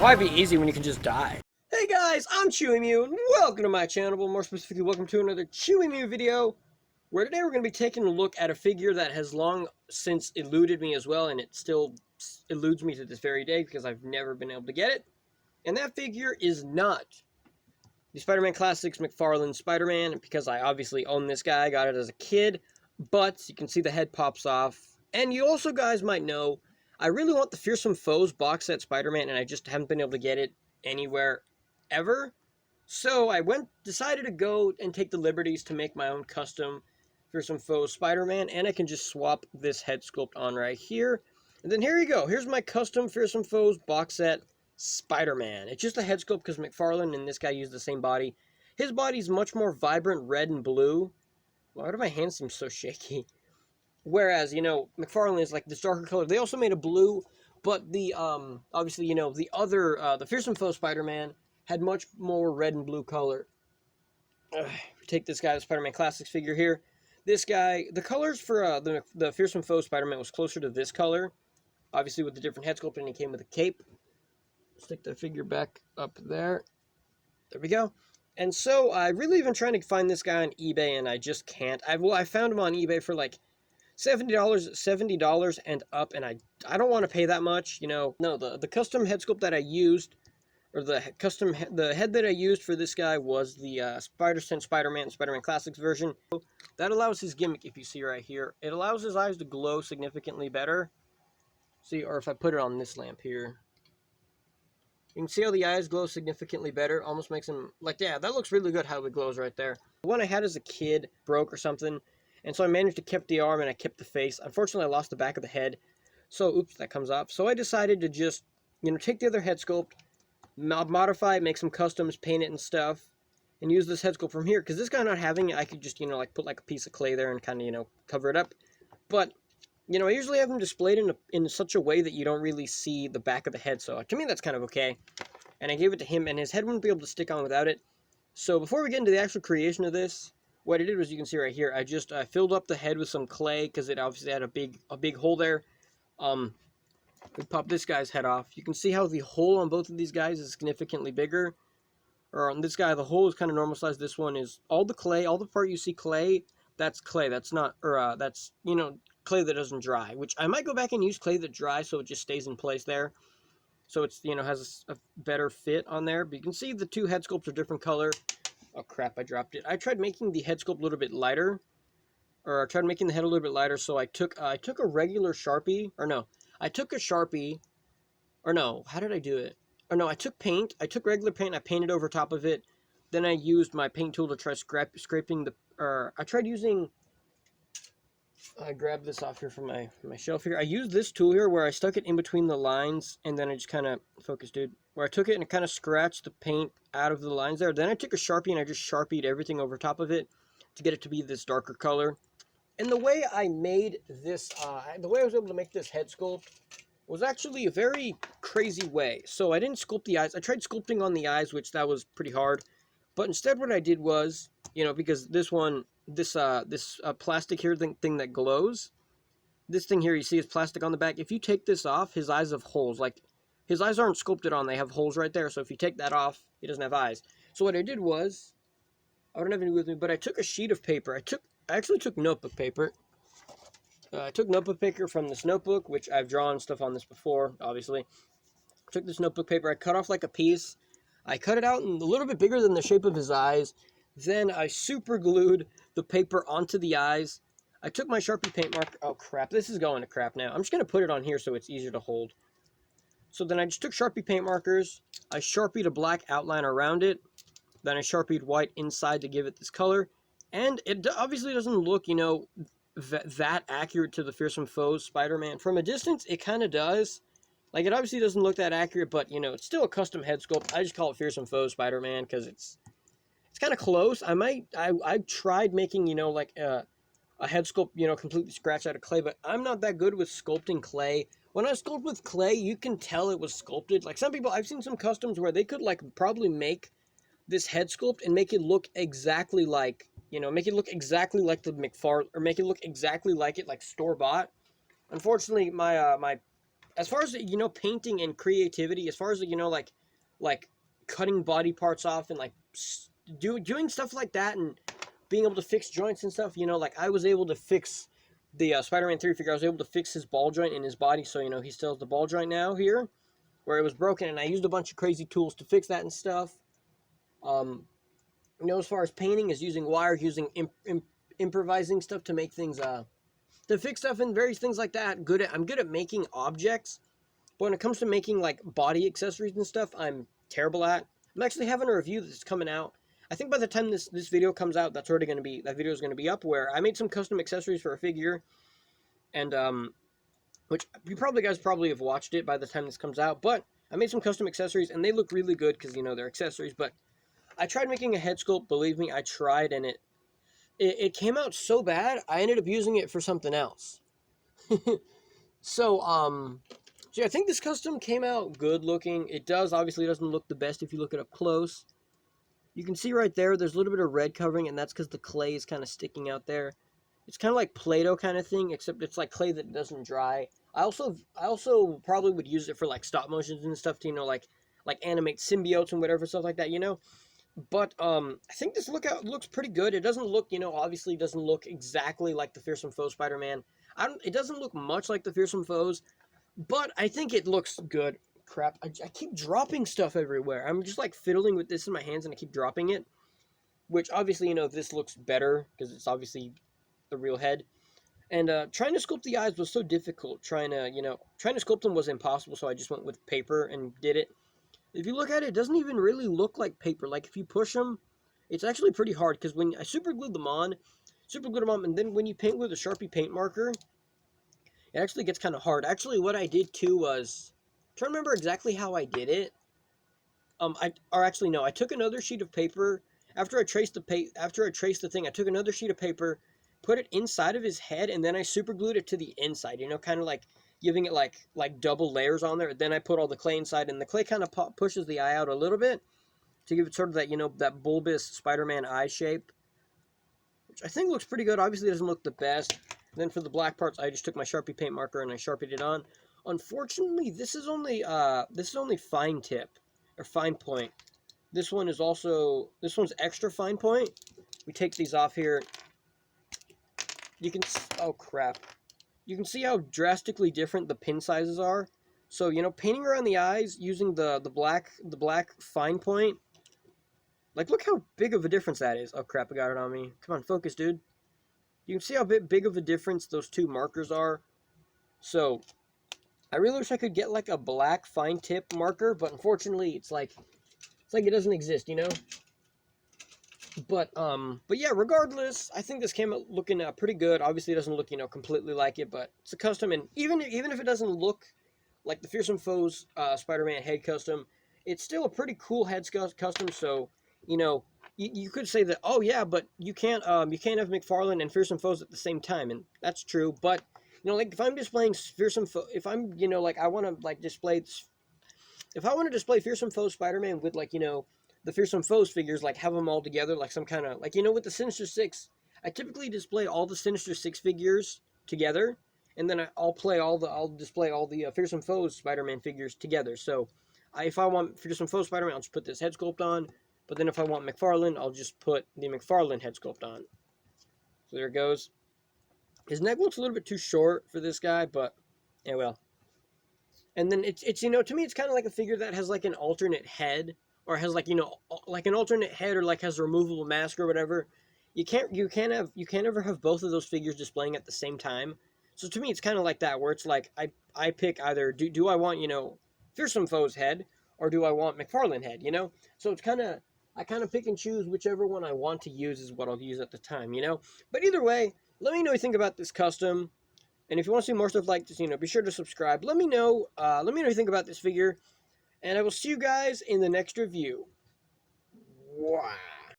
Why be easy when you can just die? Hey guys, I'm Chewy Mew, and welcome to my channel, but more specifically, welcome to another Chewy Mew video, where today we're going to be taking a look at a figure that has long since eluded me as well, and it still eludes me to this very day because I've never been able to get it. And that figure is not the Spider-Man Classics McFarlane Spider-Man, because I obviously own this guy, I got it as a kid, but you can see the head pops off. And you also guys might know, I really want the Fearsome Foes box set Spider-Man, and I just haven't been able to get it anywhere ever. So I decided to go and take the liberties to make my own custom Fearsome Foes Spider-Man, and I can just swap this head sculpt on right here. And then here you go. Here's my custom Fearsome Foes box set Spider-Man. It's just a head sculpt because McFarlane and this guy use the same body. His body's much more vibrant red and blue. Why do my hands seem so shaky? Whereas, you know, McFarlane is like this darker color. They also made a blue, but the, obviously, you know, the other, the Fearsome Foe Spider-Man had much more red and blue color. Take this guy, the Spider-Man Classics figure here. This guy, the colors for the Fearsome Foe Spider-Man was closer to this color. Obviously, with the different head sculpt, and he came with a cape. Stick the figure back up there. There we go. And so, I really been trying to find this guy on eBay, and I just can't. I found him on eBay for like $70 and up, and I don't want to pay that much, you know. No, the custom head sculpt that I used, or the head that I used for this guy was the Spider-Man Classics version. That allows his gimmick, if you see right here, it allows his eyes to glow significantly better. See, or if I put it on this lamp here, you can see how the eyes glow significantly better. Almost makes him, like, yeah, that looks really good how it glows right there. The one I had as a kid broke or something, and so I managed to keep the arm and I kept the face. Unfortunately, I lost the back of the head. So, oops, that comes off. So I decided to just, you know, take the other head sculpt, modify it, make some customs, paint it and stuff, and use this head sculpt from here. Because this guy not having it, I could just, you know, like put like a piece of clay there and kind of, you know, cover it up. But, you know, I usually have them displayed in such a way that you don't really see the back of the head. So to me, that's kind of okay. And I gave it to him, and his head wouldn't be able to stick on without it. So before we get into the actual creation of this, what I did was, you can see right here, I just filled up the head with some clay because it obviously had a big hole there. We pop this guy's head off. You can see how the hole on both of these guys is significantly bigger. Or on this guy, the hole is kind of normal size. This one is all the clay, all the part you see clay, that's clay. That's not, or that's, you know, clay that doesn't dry. Which I might go back and use clay that dries so it just stays in place there. So it's, you know, has a better fit on there. But you can see the two head sculpts are different color. Oh crap, I dropped it. I tried making the head sculpt a little bit lighter. Or I tried making the head a little bit lighter, so I took a regular Sharpie. Or no, I took a Sharpie. Or no, how did I do it? Or no, I took paint. I took regular paint, I painted over top of it. Then I used my paint tool to try scraping the... Or I tried using... I grabbed this off here from my shelf here. I used this tool here where I stuck it in between the lines, and then I just kind of... Focus, dude. Where I took it and kind of scratched the paint out of the lines there. Then I took a Sharpie and I just Sharpied everything over top of it to get it to be this darker color. And the way I made this, the way I was able to make this head sculpt was actually a very crazy way. So I didn't sculpt the eyes. I tried sculpting on the eyes, which that was pretty hard. But instead what I did was, you know, because this one, this plastic here thing that glows, this thing here you see is plastic on the back. If you take this off, his eyes have holes. Like, his eyes aren't sculpted on, they have holes right there. So if you take that off, he doesn't have eyes. So what I did was, I don't have any with me, but I took a sheet of paper. I actually took notebook paper. I took notebook paper from this notebook, which I've drawn stuff on this before, obviously. I took this notebook paper, I cut off like a piece. I cut it out a little bit bigger than the shape of his eyes. Then I super glued the paper onto the eyes. I took my Sharpie paint marker. Oh crap, this is going to crap now. I'm just going to put it on here so it's easier to hold. So then I just took Sharpie paint markers. I Sharpied a black outline around it. Then I Sharpied white inside to give it this color. And it obviously doesn't look, you know, that accurate to the Fearsome Foes Spider-Man. From a distance, it kind of does. Like, it obviously doesn't look that accurate, but, you know, it's still a custom head sculpt. I just call it Fearsome Foes Spider-Man because it's kind of close. I tried making, you know, like a head sculpt, you know, completely scratched out of clay, but I'm not that good with sculpting clay. When I sculpt with clay, you can tell it was sculpted. Like, some people, I've seen some customs where they could, like, probably make this head sculpt and make it look exactly like, you know, make it look exactly like the McFarlane, or make it look exactly like it, like store-bought. Unfortunately, my as far as, you know, painting and creativity, as far as, you know, like cutting body parts off and like doing stuff like that and being able to fix joints and stuff, you know, like I was able to fix the Spider-Man 3 figure. I was able to fix his ball joint in his body, so, you know, he still has the ball joint now here where it was broken, and I used a bunch of crazy tools to fix that and stuff. You know, as far as painting is using wire, using improvising stuff to make things, to fix stuff and various things like that. I'm good at making objects, but when it comes to making like body accessories and stuff, I'm terrible at. I'm actually having a review that's coming out. I think by the time this video comes out, that video is going to be up, where I made some custom accessories for a figure, and which you guys probably have watched it by the time this comes out. But I made some custom accessories, and they look really good because, you know, they're accessories. But I tried making a head sculpt. Believe me, I tried, and it came out so bad, I ended up using it for something else. So, I think this custom came out good looking. It obviously doesn't look the best if you look it up close. You can see right there, there's a little bit of red covering, and that's because the clay is kind of sticking out there. It's kind of like Play-Doh kind of thing, except it's like clay that doesn't dry. I also probably would use it for like stop motions and stuff to, you know, like animate symbiotes and whatever, stuff like that, you know. But I think this looks pretty good. It doesn't look, you know, obviously doesn't look exactly like the Fearsome Foes Spider-Man. It doesn't look much like the Fearsome Foes, but I think it looks good. Crap, I keep dropping stuff everywhere. I'm just like fiddling with this in my hands and I keep dropping it, which obviously, you know, this looks better because it's obviously the real head. And trying to sculpt the eyes was so difficult. Trying to sculpt them was impossible, so I just went with paper and did it. If you look at it, it doesn't even really look like paper. Like, if you push them, it's actually pretty hard, because when I super glued them on, and then when you paint with a Sharpie paint marker, it actually gets kind of hard. Actually, what I did too was, I'm trying to remember exactly how I did it. I took another sheet of paper after I traced the thing. I took another sheet of paper, put it inside of his head, and then I super glued it to the inside. You know, kind of like giving it like double layers on there. Then I put all the clay inside, and the clay kind of pushes the eye out a little bit to give it sort of that, you know, that bulbous Spider-Man eye shape, which I think looks pretty good. Obviously, it doesn't look the best. And then for the black parts, I just took my Sharpie paint marker and I Sharpied it on. Unfortunately, this is only fine tip or fine point. This one's extra fine point. We take these off here. You can, oh crap. You can see how drastically different the pin sizes are. So, you know, painting around the eyes using the black fine point. Like, look how big of a difference that is. Oh crap, I got it on me. Come on, focus, dude. You can see how big of a difference those two markers are. So, I really wish I could get like a black fine tip marker, but unfortunately, it's like it doesn't exist, you know. But yeah, regardless, I think this came out looking pretty good. Obviously, it doesn't look, you know, completely like it, but it's a custom, and even if it doesn't look like the Fearsome Foes Spider-Man head custom, it's still a pretty cool head custom. So, you know, you could say that, oh yeah, but you can't have McFarlane and Fearsome Foes at the same time, and that's true. But, you know, like if I'm displaying Fearsome Foes, if I'm, you know, like I want to like display, if I want to display Fearsome Foes Spider-Man with, like, you know, the Fearsome Foes figures, like have them all together, like some kind of, like, you know, with the Sinister Six, I typically display all the Sinister Six figures together, and then I'll display all the Fearsome Foes Spider-Man figures together. So, if I want Fearsome Foes Spider-Man, I'll just put this head sculpt on. But then if I want McFarlane, I'll just put the McFarlane head sculpt on. So there it goes. His neck looks a little bit too short for this guy, but yeah, well. And then it's you know, to me, it's kind of like a figure that has like an alternate head, or has like, you know, like an alternate head, or like has a removable mask or whatever. You can't ever have both of those figures displaying at the same time. So to me, it's kind of like that, where it's like I pick either do I want, you know, Fearsome Foes head, or do I want McFarlane head, you know? So it's I kind of pick and choose whichever one I want to use is what I'll use at the time, you know? But either way, let me know what you think about this custom. And if you want to see more stuff like this, you know, be sure to subscribe. Let me know what you think about this figure. And I will see you guys in the next review. Wow.